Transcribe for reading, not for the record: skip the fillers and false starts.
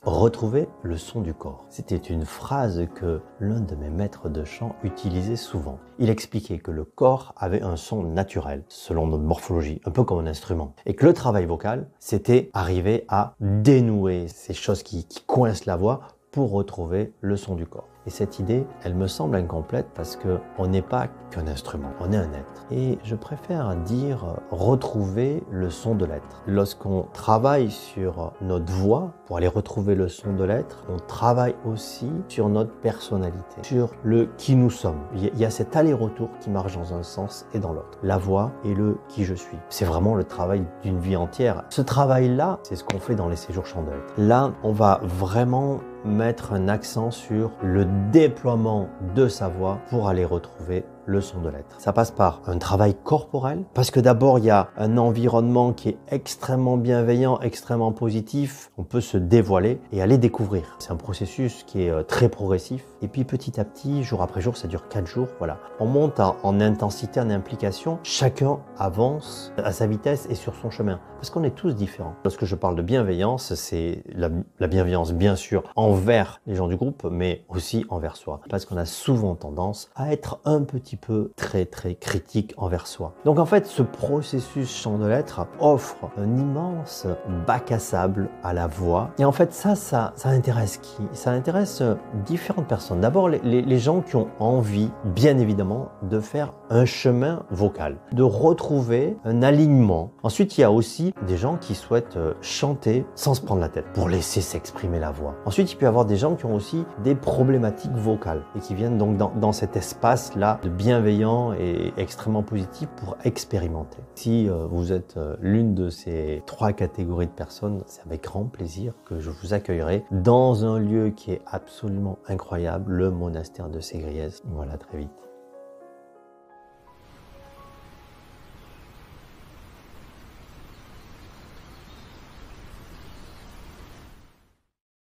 Retrouver le son du corps. C'était une phrase que l'un de mes maîtres de chant utilisait souvent. Il expliquait que le corps avait un son naturel, selon notre morphologie, un peu comme un instrument. Et que le travail vocal, c'était arriver à dénouer ces choses qui coincent la voix pour retrouver le son du corps. Et cette idée, elle me semble incomplète parce qu'on n'est pas qu'un instrument, on est un être. Et je préfère dire retrouver le son de l'être. Lorsqu'on travaille sur notre voix pour aller retrouver le son de l'être, on travaille aussi sur notre personnalité, sur le qui nous sommes. Il y a cet aller-retour qui marche dans un sens et dans l'autre. La voix et le qui je suis. C'est vraiment le travail d'une vie entière. Ce travail-là, c'est ce qu'on fait dans les séjours chants de l'être. Là, on va vraiment mettre un accent sur le déploiement de sa voix pour aller retrouver le son de l'être. Ça passe par un travail corporel, parce que d'abord il y a un environnement qui est extrêmement bienveillant, extrêmement positif. On peut se dévoiler et aller découvrir. C'est un processus qui est très progressif. Et puis petit à petit, jour après jour, ça dure 4 jours, voilà. On monte en intensité, en implication. Chacun avance à sa vitesse et sur son chemin, parce qu'on est tous différents. Lorsque je parle de bienveillance, c'est la bienveillance bien sûr envers les gens du groupe, mais aussi envers soi. Parce qu'on a souvent tendance à être un petit peu très critique envers soi. Donc en fait, ce processus chant de l'être offre un immense bac à sable à la voix. Et en fait, ça intéresse qui? Ça intéresse différentes personnes. D'abord, les gens qui ont envie, bien évidemment, de faire un chemin vocal, de retrouver un alignement. Ensuite, il y a aussi des gens qui souhaitent chanter sans se prendre la tête, pour laisser s'exprimer la voix. Ensuite, il peut y avoir des gens qui ont aussi des problématiques vocales et qui viennent donc dans cet espace-là de bienveillant et extrêmement positif pour expérimenter. Si vous êtes l'une de ces 3 catégories de personnes, c'est avec grand plaisir que je vous accueillerai dans un lieu qui est absolument incroyable, le monastère de Ségriès. Voilà, très vite.